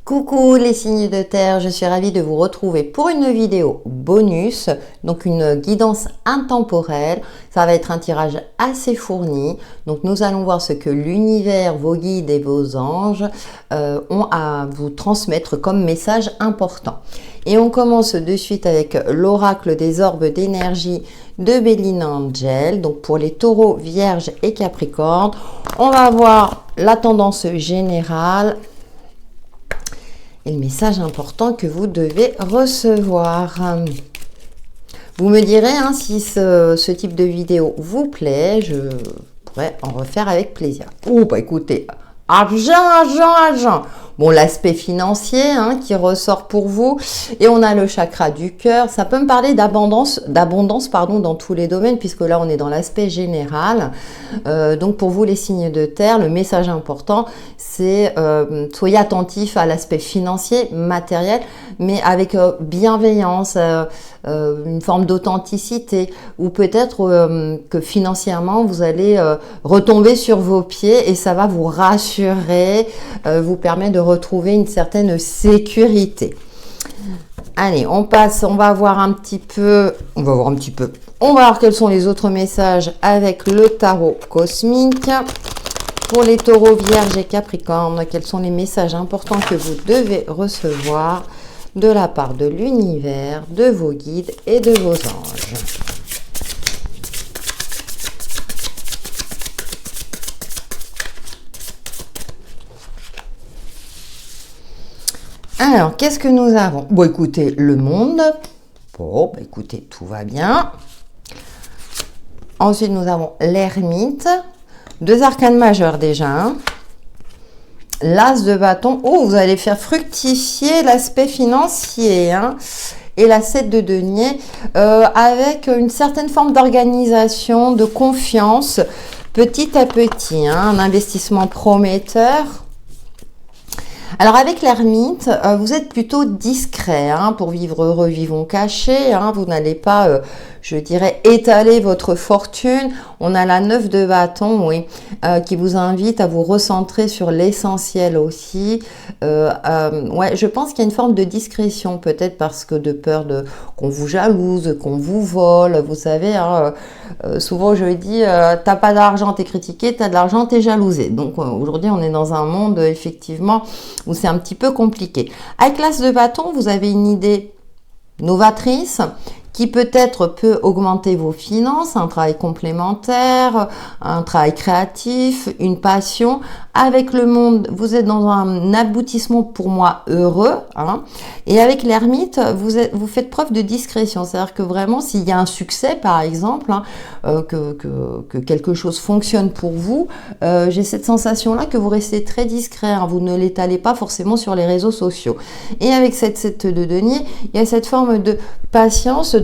Coucou les signes de terre, je suis ravie de vous retrouver pour une vidéo bonus, donc une guidance intemporelle. Ça va être un tirage assez fourni, donc nous allons voir ce que l'univers, vos guides et vos anges ont à vous transmettre comme message important. Et on commence de suite avec l'oracle des orbes d'énergie de Bellina Angel, donc pour les taureaux, vierges et capricornes. On va voir la tendance générale et le message important que vous devez recevoir. Vous me direz si ce type de vidéo vous plaît, je pourrais en refaire avec plaisir. Oh, bah écoutez, argent. Bon, l'aspect financier qui ressort pour vous. Et on a le chakra du cœur. Ça peut me parler d'abondance dans tous les domaines, puisque là, on est dans l'aspect général. Donc, pour vous, les signes de terre, le message important, c'est soyez attentifs à l'aspect financier, matériel, mais avec bienveillance, une forme d'authenticité, ou peut-être que financièrement, vous allez retomber sur vos pieds et ça va vous rassurer, vous permet de retrouver une certaine sécurité. Allez, on va voir un petit peu, on va voir quels sont les autres messages avec le tarot cosmique. Pour les taureaux, vierges et capricornes, quels sont les messages importants que vous devez recevoir de la part de l'univers, de vos guides et de vos anges. Alors, qu'est-ce que nous avons? Bon, écoutez, le monde. Bon, bah, écoutez, tout va bien. Ensuite, nous avons l'ermite. Deux arcanes majeurs déjà. L'as de bâton. Oh, vous allez faire fructifier l'aspect financier. Et la 7 de denier avec une certaine forme d'organisation, de confiance, petit à petit. Un investissement prometteur. Alors avec l'ermite, vous êtes plutôt discret pour vivre heureux, vivons cachés. Vous n'allez pas, je dirais, étaler votre fortune. On a la 9 de bâton, oui, qui vous invite à vous recentrer sur l'essentiel aussi. Ouais, je pense qu'il y a une forme de discrétion, peut-être parce que de peur qu'on vous jalouse, qu'on vous vole. Vous savez, souvent je dis, t'as pas d'argent, t'es critiqué, t'as de l'argent, t'es jalousé. Donc aujourd'hui, on est dans un monde, effectivement, où c'est un petit peu compliqué. Avec l'as de bâton, vous avez une idée novatrice qui peut-être peut augmenter vos finances, un travail complémentaire, un travail créatif, une passion. Avec le monde, vous êtes dans un aboutissement pour moi heureux. Et avec l'ermite, vous faites preuve de discrétion. C'est-à-dire que vraiment, s'il y a un succès, par exemple, que quelque chose fonctionne pour vous, j'ai cette sensation-là que vous restez très discret. Vous ne l'étalez pas forcément sur les réseaux sociaux. Et avec cette 7 de denier, il y a cette forme de patience,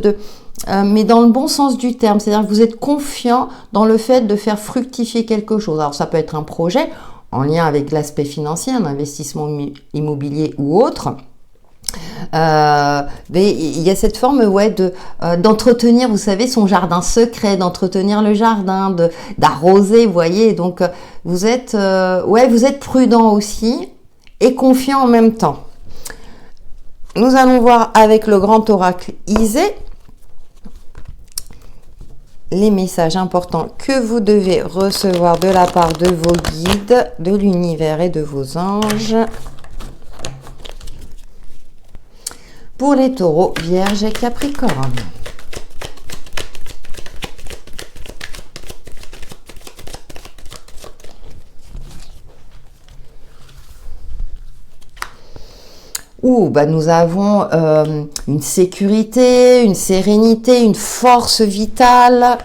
mais dans le bon sens du terme, c'est-à-dire que vous êtes confiant dans le fait de faire fructifier quelque chose. Alors ça peut être un projet en lien avec l'aspect financier, un investissement immobilier ou autre. Mais il y a cette forme d'entretenir, vous savez, son jardin secret, d'entretenir le jardin, d'arroser, vous voyez. Donc vous êtes prudent aussi et confiant en même temps. Nous allons voir avec le grand oracle Isée les messages importants que vous devez recevoir de la part de vos guides, de l'univers et de vos anges. Pour les taureaux, vierges et capricornes. Nous avons une sécurité, une sérénité, une force vitale.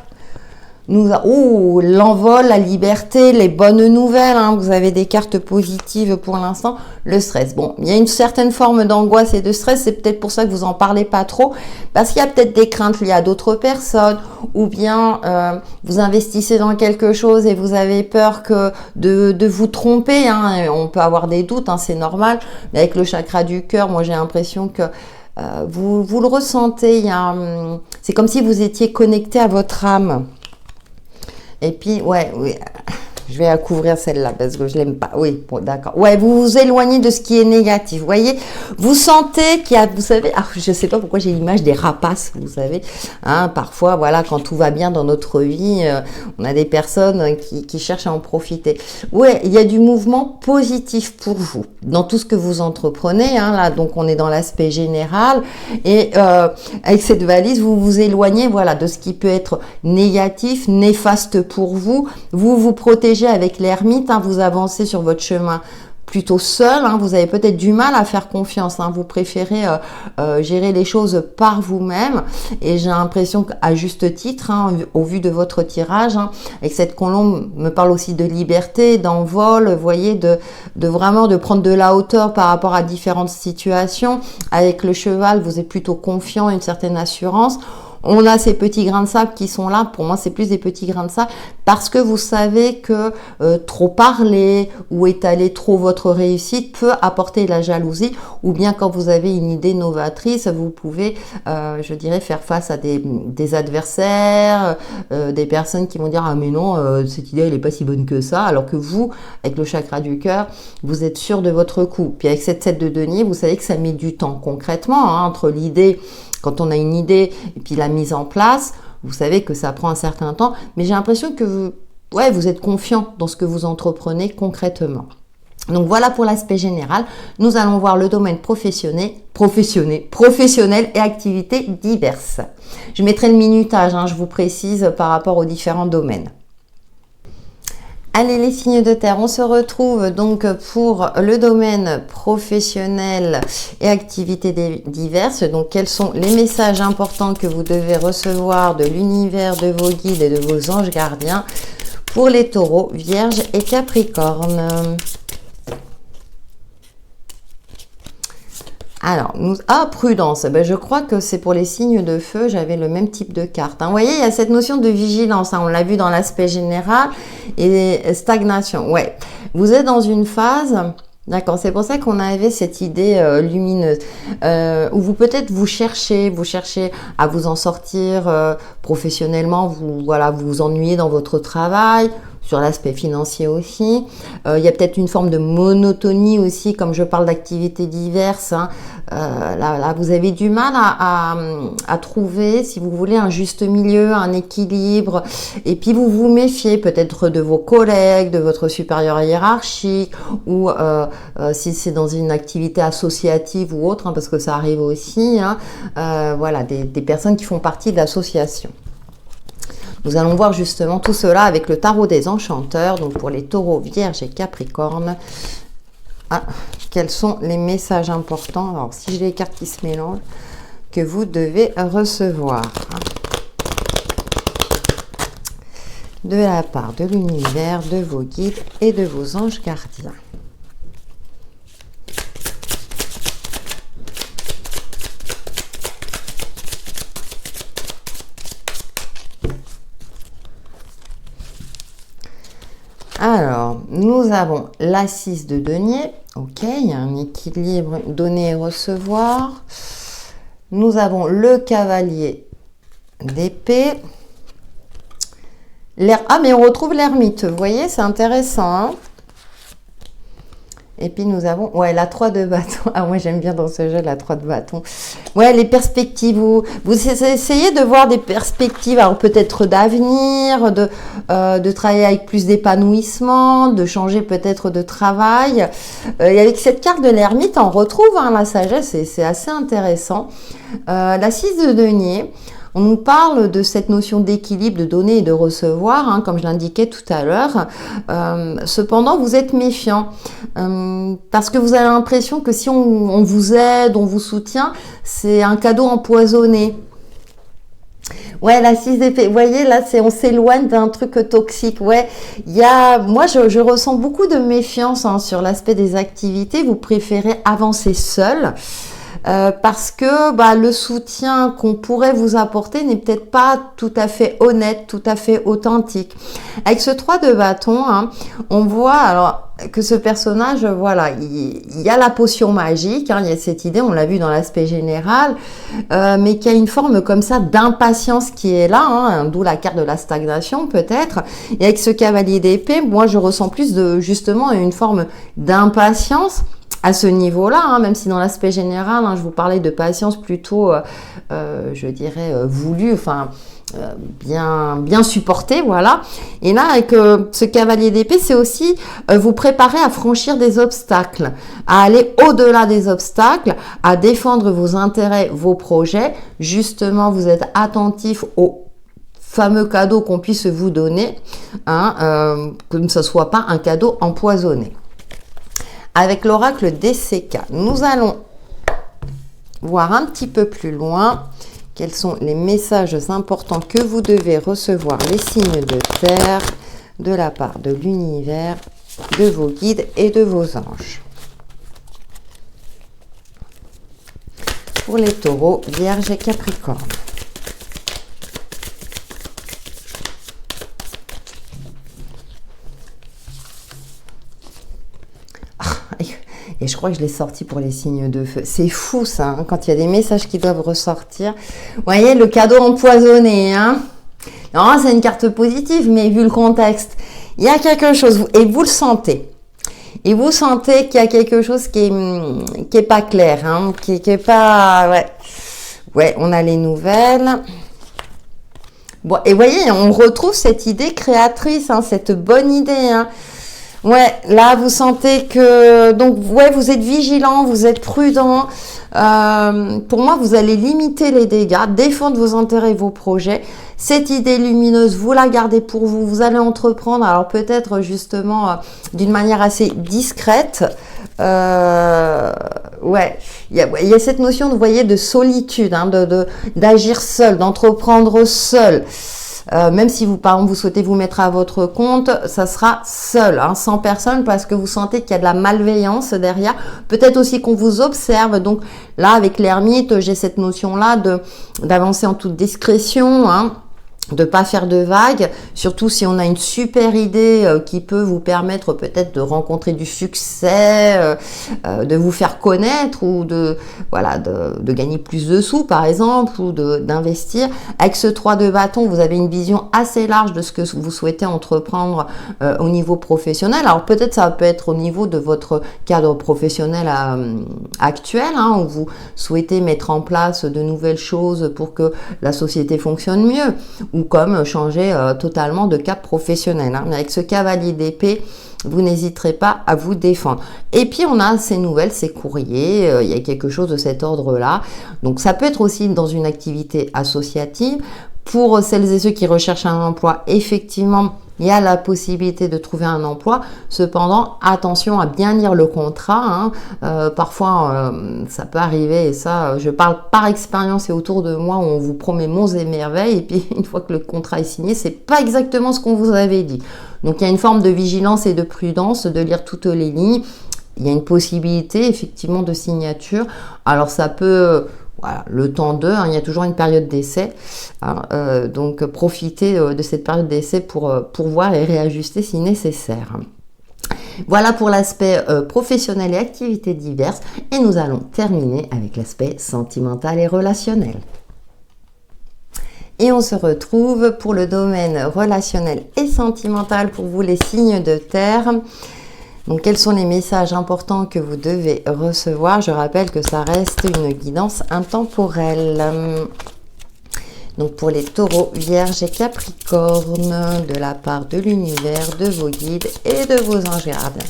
L'envol, la liberté, les bonnes nouvelles. Vous avez des cartes positives pour l'instant. Le stress. Bon, il y a une certaine forme d'angoisse et de stress. C'est peut-être pour ça que vous en parlez pas trop. Parce qu'il y a peut-être des craintes liées à d'autres personnes. Ou bien vous investissez dans quelque chose et vous avez peur de vous tromper. On peut avoir des doutes, c'est normal. Mais avec le chakra du cœur, moi j'ai l'impression que vous le ressentez. C'est comme si vous étiez connecté à votre âme. Et puis, je vais la couvrir celle-là parce que je l'aime pas. Oui, bon, d'accord. Ouais, vous vous éloignez de ce qui est négatif. Vous voyez, vous sentez qu'il y a, vous savez, je sais pas pourquoi j'ai l'image des rapaces, vous savez. Hein, parfois, voilà, quand tout va bien dans notre vie, on a des personnes qui cherchent à en profiter. Ouais, il y a du mouvement positif pour vous dans tout ce que vous entreprenez. Hein, là, donc on est dans l'aspect général et avec cette valise, vous vous éloignez, voilà, de ce qui peut être négatif, néfaste pour vous. Vous vous protégez avec l'ermite, hein, vous avancez sur votre chemin plutôt seul, hein, vous avez peut-être du mal à faire confiance, hein, vous préférez gérer les choses par vous-même et j'ai l'impression qu'à juste titre, hein, au vu de votre tirage, hein, et que cette colombe me parle aussi de liberté, d'envol, vous voyez, de vraiment de prendre de la hauteur par rapport à différentes situations. Avec le cheval, vous êtes plutôt confiant, une certaine assurance. On a ces petits grains de sable qui sont là. Pour moi, c'est plus des petits grains de sable parce que vous savez que trop parler ou étaler trop votre réussite peut apporter de la jalousie. Ou bien quand vous avez une idée novatrice, vous pouvez, je dirais, faire face à des adversaires, des personnes qui vont dire « Ah mais non, cette idée, elle n'est pas si bonne que ça. » Alors que vous, avec le chakra du cœur, vous êtes sûr de votre coup. Puis avec cette 7 de denier, vous savez que ça met du temps concrètement, hein, entre l'idée... Quand on a une idée et puis la mise en place, vous savez que ça prend un certain temps, mais j'ai l'impression que vous êtes confiant dans ce que vous entreprenez concrètement. Donc voilà pour l'aspect général. Nous allons voir le domaine professionnel et activités diverses. Je mettrai le minutage, hein, je vous précise, par rapport aux différents domaines. Allez les signes de terre, on se retrouve donc pour le domaine professionnel et activités diverses. Donc quels sont les messages importants que vous devez recevoir de l'univers, de vos guides et de vos anges gardiens pour les taureaux, vierges et capricornes. Alors, prudence, je crois que c'est pour les signes de feu, j'avais le même type de carte. Hein. Vous voyez, il y a cette notion de vigilance, hein, on l'a vu dans l'aspect général, et stagnation. Ouais, vous êtes dans une phase, d'accord, c'est pour ça qu'on avait cette idée lumineuse, où vous cherchez à vous en sortir professionnellement, vous vous ennuyez dans votre travail, sur l'aspect financier aussi. Il y a peut-être une forme de monotonie aussi, comme je parle d'activités diverses. Hein. Là, vous avez du mal à trouver, si vous voulez, un juste milieu, un équilibre. Et puis, vous vous méfiez peut-être de vos collègues, de votre supérieur hiérarchique, ou si c'est dans une activité associative ou autre, hein, parce que ça arrive aussi. Hein, des personnes qui font partie de l'association. Nous allons voir justement tout cela avec le tarot des enchanteurs, donc pour les taureaux, vierges et capricornes. Quels sont les messages importants? Alors, si j'ai les cartes qui se mélangent, que vous devez recevoir de la part de l'univers, de vos guides et de vos anges gardiens. Alors, nous avons la 6 de denier. Ok, il y a un équilibre donner et recevoir. Nous avons le cavalier d'épée. Mais on retrouve l'ermite. Vous voyez, c'est intéressant. Hein, et puis nous avons, la 3 de bâton. Ah, moi j'aime bien dans ce jeu la 3 de bâton. Ouais, les perspectives. Vous essayez de voir des perspectives, alors peut-être d'avenir, de travailler avec plus d'épanouissement, de changer peut-être de travail. Et avec cette carte de l'ermite, on retrouve la sagesse et c'est assez intéressant. La 6 de denier. On nous parle de cette notion d'équilibre, de donner et de recevoir, hein, comme je l'indiquais tout à l'heure. Cependant, vous êtes méfiant parce que vous avez l'impression que si on vous aide, on vous soutient, c'est un cadeau empoisonné. Ouais, la 6 d'épée. Vous voyez, là, on s'éloigne d'un truc toxique. Ouais, moi, je ressens beaucoup de méfiance sur l'aspect des activités. Vous préférez avancer seul. parce que bah, le soutien qu'on pourrait vous apporter n'est peut-être pas tout à fait honnête, tout à fait authentique. Avec ce 3 de bâton, hein, on voit alors que ce personnage, voilà, il y a la potion magique, hein, il y a cette idée, on l'a vu dans l'aspect général, mais qu'il y a une forme comme ça d'impatience qui est là, hein, d'où la carte de la stagnation peut-être. Et avec ce cavalier d'épée, moi je ressens plus de justement une forme d'impatience à ce niveau-là, hein, même si dans l'aspect général, hein, je vous parlais de patience plutôt, je dirais, voulue, enfin, bien supporté, voilà. Et là, avec ce cavalier d'épée, c'est aussi vous préparer à franchir des obstacles, à aller au-delà des obstacles, à défendre vos intérêts, vos projets. Justement, vous êtes attentif aux fameux cadeaux qu'on puisse vous donner, hein, que ce ne soit pas un cadeau empoisonné. Avec l'oracle DCK, nous allons voir un petit peu plus loin quels sont les messages importants que vous devez recevoir, les signes de terre, de la part de l'univers, de vos guides et de vos anges. Pour les taureaux, vierge et capricorne. Et je crois que je l'ai sorti pour les signes de feu. C'est fou ça, hein, quand il y a des messages qui doivent ressortir. Vous voyez, le cadeau empoisonné. Hein. Non, c'est une carte positive, mais vu le contexte, il y a quelque chose, et vous le sentez. Et vous sentez qu'il y a quelque chose qui est pas clair, hein, qui est pas... Ouais, on a les nouvelles. Bon, et vous voyez, on retrouve cette idée créatrice, hein, cette bonne idée, hein. Ouais, là, vous sentez que... Donc, ouais, vous êtes vigilant, vous êtes prudent. Pour moi, vous allez limiter les dégâts, défendre vos intérêts et vos projets. Cette idée lumineuse, vous la gardez pour vous. Vous allez entreprendre, alors peut-être justement d'une manière assez discrète. Ouais, il y a cette notion, vous voyez, de solitude, hein, d'agir seul, d'entreprendre seul. Même si vous, par exemple, vous souhaitez vous mettre à votre compte, ça sera seul, hein, sans personne, parce que vous sentez qu'il y a de la malveillance derrière. Peut-être aussi qu'on vous observe. Donc là, avec l'ermite, j'ai cette notion-là d'avancer en toute discrétion, hein, de pas faire de vagues, surtout si on a une super idée qui peut vous permettre peut-être de rencontrer du succès, de vous faire connaître ou de gagner plus de sous par exemple, ou d'investir. Avec ce 3 de bâton, vous avez une vision assez large de ce que vous souhaitez entreprendre au niveau professionnel. Alors peut-être ça peut être au niveau de votre cadre professionnel actuel, hein, où vous souhaitez mettre en place de nouvelles choses pour que la société fonctionne mieux, ou comme changer totalement de cap professionnel. Hein. Mais avec ce cavalier d'épée, vous n'hésiterez pas à vous défendre. Et puis, on a ces nouvelles, ces courriers, il y a quelque chose de cet ordre-là. Donc, ça peut être aussi dans une activité associative. Pour celles et ceux qui recherchent un emploi, effectivement, il y a la possibilité de trouver un emploi. Cependant, attention à bien lire le contrat. Hein. Parfois, ça peut arriver, et ça, je parle par expérience et autour de moi, où on vous promet monts et merveilles, et puis une fois que le contrat est signé, c'est pas exactement ce qu'on vous avait dit. Donc, il y a une forme de vigilance et de prudence, de lire toutes les lignes. Il y a une possibilité, effectivement, de signature. Alors, ça peut... Voilà, le temps d'eux, hein, il y a toujours une période d'essai, hein, donc profitez de cette période d'essai pour voir et réajuster si nécessaire. Voilà pour l'aspect professionnel et activités diverses, et nous allons terminer avec l'aspect sentimental et relationnel. Et on se retrouve pour le domaine relationnel et sentimental pour vous les signes de terre. Donc, quels sont les messages importants que vous devez recevoir? Je rappelle que ça reste une guidance intemporelle. Donc, pour les taureaux, vierges et capricornes, de la part de l'univers, de vos guides et de vos anges gardiens.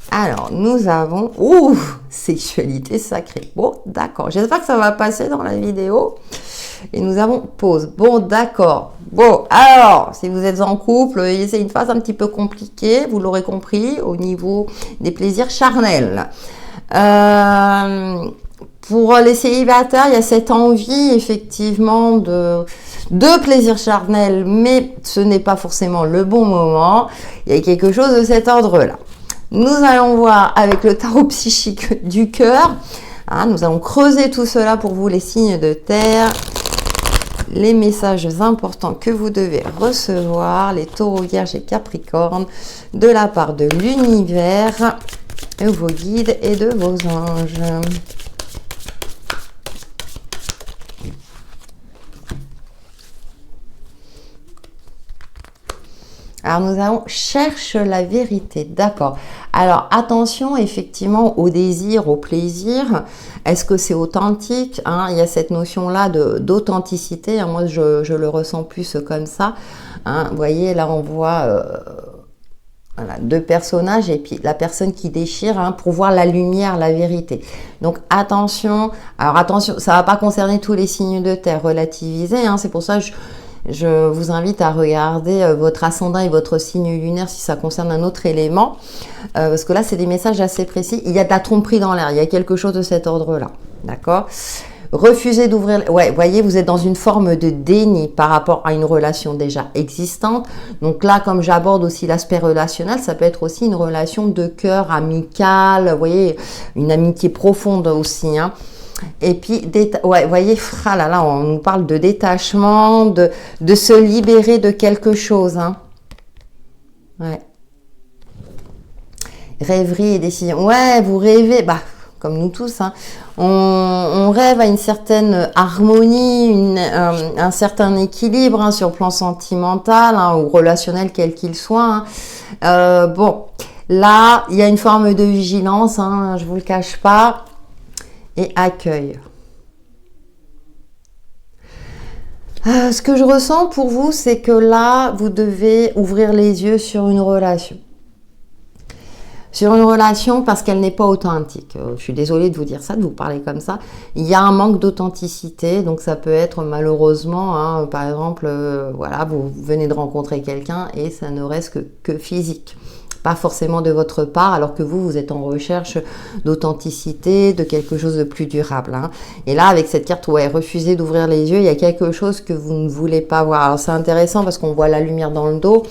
Alors, nous avons... Ouh, sexualité sacrée. Bon, d'accord. J'espère que ça va passer dans la vidéo. Et nous avons pause. Bon, d'accord. Bon, alors, si vous êtes en couple, c'est une phase un petit peu compliquée, vous l'aurez compris, au niveau des plaisirs charnels. Pour les célibataires, il y a cette envie, effectivement, de plaisir charnel, mais ce n'est pas forcément le bon moment. Il y a quelque chose de cet ordre-là. Nous allons voir avec le tarot psychique du cœur. Hein, nous allons creuser tout cela pour vous, les signes de terre. Les messages importants que vous devez recevoir, les taureaux, vierges et capricornes, de la part de l'univers, de vos guides et de vos anges. Alors, nous allons chercher la vérité, d'accord. Alors, attention effectivement au désir, au plaisir. Est-ce que c'est authentique, hein? Il y a cette notion-là d'authenticité. Hein. Moi, je le ressens plus comme ça. Hein. Vous voyez, là, on voit voilà, deux personnages et puis la personne qui déchire hein, pour voir la lumière, la vérité. Donc, attention. Alors, attention, ça ne va pas concerner tous les signes de terre, relativisés. Hein. C'est pour ça que je vous invite à regarder votre ascendant et votre signe lunaire si ça concerne un autre élément. Parce que là, c'est des messages assez précis. Il y a de la tromperie dans l'air. Il y a quelque chose de cet ordre-là. D'accord ? Refusez d'ouvrir... Ouais, voyez, vous êtes dans une forme de déni par rapport à une relation déjà existante. Donc là, comme j'aborde aussi l'aspect relationnel, ça peut être aussi une relation de cœur, amicale. Vous voyez, une amitié profonde aussi, hein. Et puis, ouais, voyez, ah là, là, on nous parle de détachement, de se libérer de quelque chose. Hein. Ouais. Rêverie et décision. Ouais, vous rêvez, bah, comme nous tous, hein. On rêve à une certaine harmonie, un certain équilibre hein, sur le plan sentimental hein, ou relationnel, quel qu'il soit. Hein. Bon, là, il y a une forme de vigilance, hein, je ne vous le cache pas. Et accueil. Ce que je ressens pour vous, c'est que là, vous devez ouvrir les yeux sur une relation. Sur une relation parce qu'elle n'est pas authentique. Je suis désolée de vous dire ça, de vous parler comme ça. Il y a un manque d'authenticité, donc ça peut être malheureusement, hein, par exemple, voilà, vous venez de rencontrer quelqu'un et ça ne reste que physique. Pas forcément de votre part, alors que vous êtes en recherche d'authenticité, de quelque chose de plus durable. Hein. Et là, avec cette carte, ouais, refusez d'ouvrir les yeux, il y a quelque chose que vous ne voulez pas voir. Alors, c'est intéressant parce qu'on voit la lumière dans le dos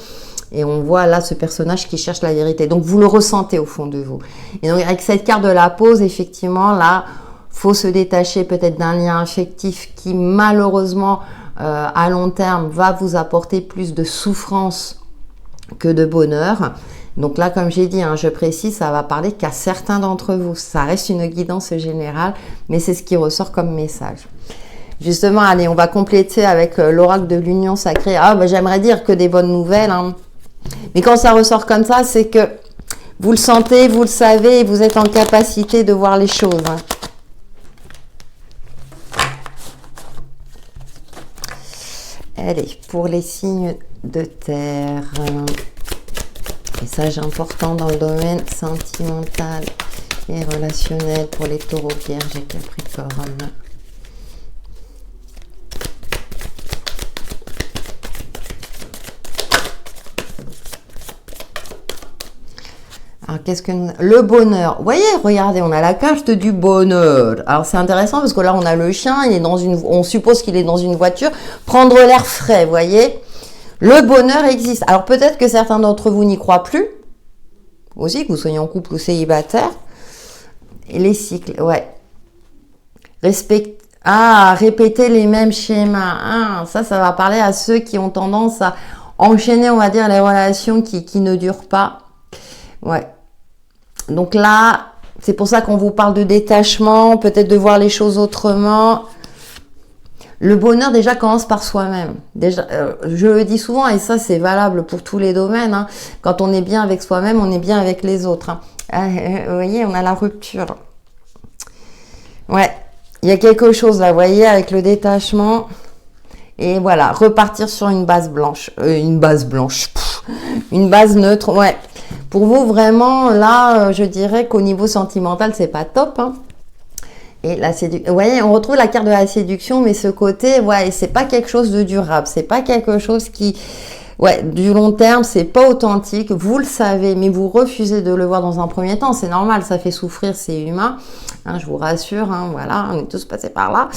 et on voit là ce personnage qui cherche la vérité. Donc, vous le ressentez au fond de vous. Et donc, avec cette carte de la pause, effectivement, là, faut se détacher peut-être d'un lien affectif qui, malheureusement, à long terme, va vous apporter plus de souffrance que de bonheur. Donc là, comme j'ai dit, hein, je précise, ça va parler qu'à certains d'entre vous. Ça reste une guidance générale, mais c'est ce qui ressort comme message. Justement, allez, on va compléter avec l'oracle de l'union sacrée. Ah, bah, j'aimerais dire que des bonnes nouvelles. Hein. Mais quand ça ressort comme ça, c'est que vous le sentez, vous le savez, et vous êtes en capacité de voir les choses. Hein. Allez, pour les signes de terre... Message important dans le domaine sentimental et relationnel pour les taureaux, vierges et capricornes. Alors, qu'est-ce que le bonheur? Vous voyez, regardez, on a la carte du bonheur. Alors, c'est intéressant parce que là, on a le chien, il est dans on suppose qu'il est dans une voiture. Prendre l'air frais, vous voyez. Le bonheur existe. Alors peut-être que certains d'entre vous n'y croient plus. Aussi, que vous soyez en couple ou célibataire. Et les cycles, ouais. Répéter les mêmes schémas. Ah, ça va parler à ceux qui ont tendance à enchaîner, on va dire, les relations qui ne durent pas. Ouais. Donc là, c'est pour ça qu'on vous parle de détachement, peut-être de voir les choses autrement. Le bonheur, déjà, commence par soi-même. Déjà, je le dis souvent, et ça, c'est valable pour tous les domaines. Hein. Quand on est bien avec soi-même, on est bien avec les autres. Hein. Vous voyez, on a la rupture. Ouais, il y a quelque chose là, vous voyez, avec le détachement. Et voilà, repartir sur une base blanche. Une base neutre, ouais. Pour vous, vraiment, là, je dirais qu'au niveau sentimental, c'est pas top, hein. Et la séduction, vous voyez, on retrouve la carte de la séduction, mais ce côté, ouais, c'est pas quelque chose de durable, c'est pas quelque chose qui, ouais, du long terme, c'est pas authentique, vous le savez, mais vous refusez de le voir dans un premier temps, c'est normal, ça fait souffrir, c'est humain, hein, je vous rassure, hein, voilà, on est tous passés par là,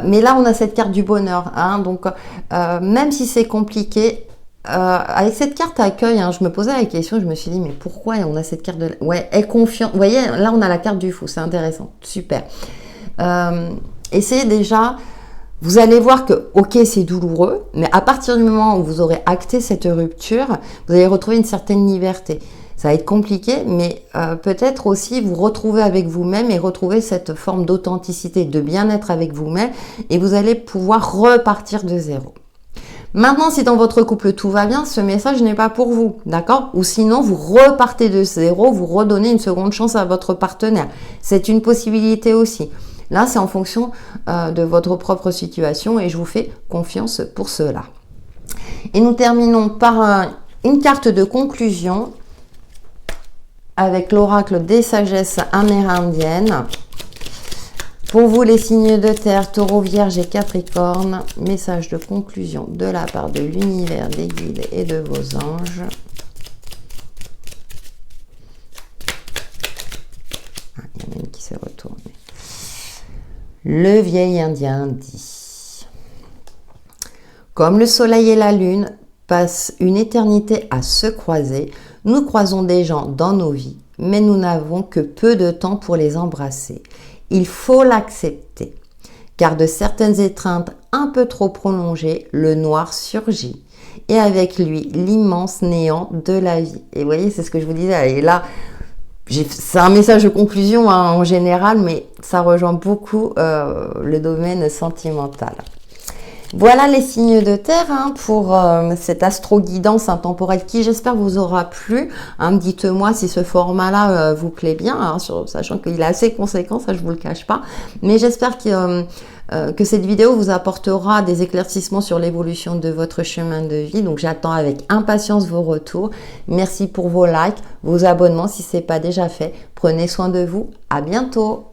mais là, on a cette carte du bonheur, hein, donc, même si c'est compliqué, avec cette carte accueil, hein, je me posais la question, je me suis dit, mais pourquoi on a cette carte de... Ouais, aie confiance. Vous voyez, là, on a la carte du fou, c'est intéressant, super. Essayez déjà, vous allez voir que, ok, c'est douloureux, mais à partir du moment où vous aurez acté cette rupture, vous allez retrouver une certaine liberté. Ça va être compliqué, mais peut-être aussi vous retrouver avec vous-même et retrouver cette forme d'authenticité, de bien-être avec vous-même, et vous allez pouvoir repartir de zéro. Maintenant, si dans votre couple tout va bien, ce message n'est pas pour vous, d'accord? Ou sinon, vous repartez de zéro, vous redonnez une seconde chance à votre partenaire. C'est une possibilité aussi. Là, c'est en fonction de votre propre situation et je vous fais confiance pour cela. Et nous terminons par une carte de conclusion avec l'oracle des sagesses amérindiennes. Pour vous, les signes de terre, taureau, vierge et capricorne, message de conclusion de la part de l'univers, des guides et de vos anges. Il y en a une qui s'est retournée. Le vieil indien dit: comme le soleil et la lune passent une éternité à se croiser, nous croisons des gens dans nos vies, mais nous n'avons que peu de temps pour les embrasser. Il faut l'accepter, car de certaines étreintes un peu trop prolongées, le noir surgit, et avec lui l'immense néant de la vie. Et vous voyez, c'est ce que je vous disais, et là, c'est un message de conclusion hein, en général, mais ça rejoint beaucoup le domaine sentimental. Voilà les signes de terre hein, pour cette astro-guidance intemporelle qui, j'espère, vous aura plu. Hein, dites-moi si ce format-là vous plaît bien, hein, sachant qu'il est assez conséquent, ça je vous le cache pas. Mais j'espère que cette vidéo vous apportera des éclaircissements sur l'évolution de votre chemin de vie. Donc j'attends avec impatience vos retours. Merci pour vos likes, vos abonnements si ce n'est pas déjà fait. Prenez soin de vous. À bientôt.